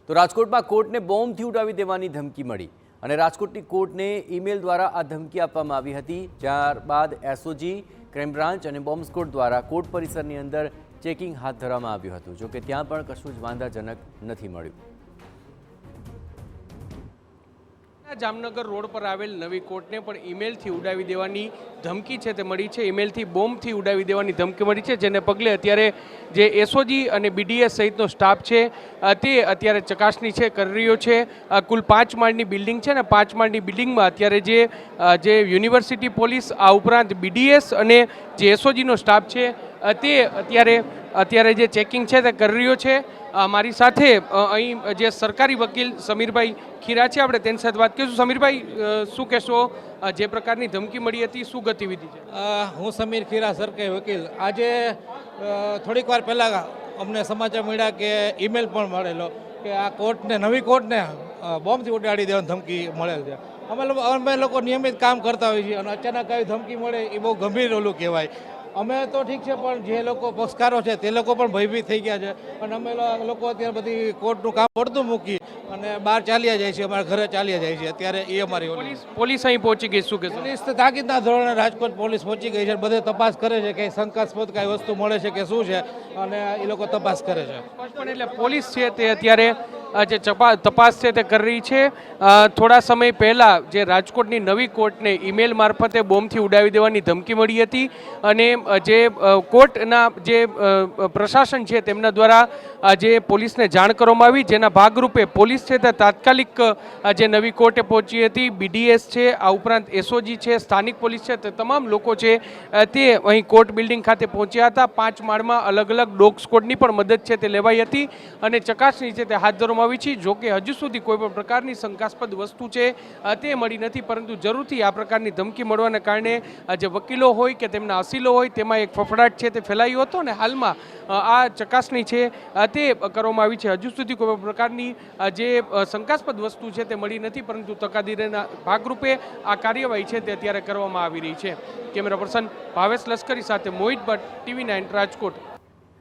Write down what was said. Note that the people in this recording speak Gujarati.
તો રાજકોટમાં કોર્ટને બોમ્બથી ઉડાવી દેવાની ધમકી મળી અને રાજકોટની કોર્ટને ઈમેલ દ્વારા આ ધમકી આપવામાં આવી હતી। ત્યારબાદ એસઓજી, ક્રાઇમ બ્રાન્ચ અને બોમ્બ સ્ક્વોડ દ્વારા કોર્ટ પરિસરની અંદર ચેકિંગ હાથ ધરવામાં આવ્યું હતું, જો કે ત્યાં પણ કશું જ વાંધાજનક નથી મળ્યું। જામનગર રોડ પર આવેલ નવી કોર્ટને પણ ઈમેલથી ઉડાવી દેવાની ધમકી છે તે મળી છે। ઈમેલથી બોમ્બથી ઉડાવી દેવાની ધમકી મળી છે, જેને પગલે અત્યારે જે એસઓજી અને બીડીએસ સહિતનો સ્ટાફ છે તે અત્યારે ચકાસણી છે કરી રહ્યો છે। કુલ 5 માળની બિલ્ડિંગ છે ને 5 માળની બિલ્ડિંગમાં અત્યારે જે યુનિવર્સિટી પોલીસ આ ઉપરાંત બીડીએસ અને જે એસઓજીનો સ્ટાફ છે તે અત્યારે જે ચેકિંગ છે તે કરી રહ્યો છે। મારી સાથે અહીં જે સરકારી વકીલ સમીરભાઈ ખીરા છે, આપણે તેની સાથે વાત કરીશું। સમીરભાઈ, શું કહેશો, જે પ્રકારની ધમકી મળી હતી, શું ગતિવિધિ છે? હું સમીર ખીરા, સરકારી વકીલ। આજે થોડીક વાર પહેલાં અમને સમાચાર મળ્યા કે ઈમેલ પણ મળેલો કે આ કોર્ટને, નવી કોર્ટને બોમ્બથી ઉડાડી દેવાની ધમકી મળેલ છે। અમે લોકો નિયમિત કામ કરતા હોઈએ છીએ અને અચાનક આવી ધમકી મળે એ બહુ ગંભીર ઓલું કહેવાય। અમે તો ઠીક છે, પણ જે લોકો પક્ષકારો છે તે લોકો પણ ભયભીત થઈ ગયા છે અને અમે લોકો અત્યારે બધી કોર્ટનું કામ પડતું મૂકી અને બહાર ચાલ્યા જાય છે, અમારા ઘરે ચાલ્યા જાય છે। અત્યારે એ અમારી પોલીસ અહીં પહોંચી ગઈ, શું કે પોલીસ તાકીદના ધોરણે રાજકોટ પોલીસ પહોંચી ગઈ છે, બધે તપાસ કરે છે કે શંકાસ્પદ કાંઈ વસ્તુ મળે છે કે શું છે, અને એ લોકો તપાસ કરે છે। પણ એટલે પોલીસ છે તે અત્યારે જે તપાસ છે તે કરી રહી છે। થોડા સમય પહેલા જે રાજકોટની નવી કોર્ટને ઈમેલ મારફતે બોમ્બથી ઉડાવી દેવાની ધમકી મળી હતી અને જે કોર્ટના જે પ્રશાસન છે તેમના દ્વારા જે પોલીસને જાણ કરવામાં આવી, જેના ભાગરૂપે પોલીસ છે તે તાત્કાલિક જે નવી કોર્ટે પહોંચી હતી। બીડીએસ છે, આ ઉપરાંત એસઓજી છે, સ્થાનિક પોલીસ છે, તે તમામ લોકો છે તે અહીં કોર્ટ બિલ્ડિંગ ખાતે પહોંચ્યા હતા। 5 માળમાં અલગ અલગ ડોગ સ્ક્વોડની પણ મદદ છે તે લેવાઈ હતી અને ચકાસણી છે તે હાથ ધરવામાં આવી છે। જોકે હજુ સુધી કોઈ પણ પ્રકારની શંકાસ્પદ વસ્તુ છે તે મળી નથી, પરંતુ જરૂરથી આ પ્રકારની ધમકી મળવાને કારણે જે વકીલો હોય કે તેમના અસીલો હોય તેમાં એક ફફડાટ છે તે ફેલાયો હતો અને હાલમાં આ ચકાસણી છે તે કરવામાં આવી છે। હજુ સુધી કોઈ પ્રકારની જે શંકાસ્પદ વસ્તુ છે તે મળી નથી, પરંતુ તકાદીરના ભાગરૂપે આ કાર્યવાહી છે તે અત્યારે કરવામાં આવી રહી છે। કેમેરા પર્સન ભાવેશ લશ્કરી સાથે મોહિત ભટ્ટ, TV9 રાજકોટ।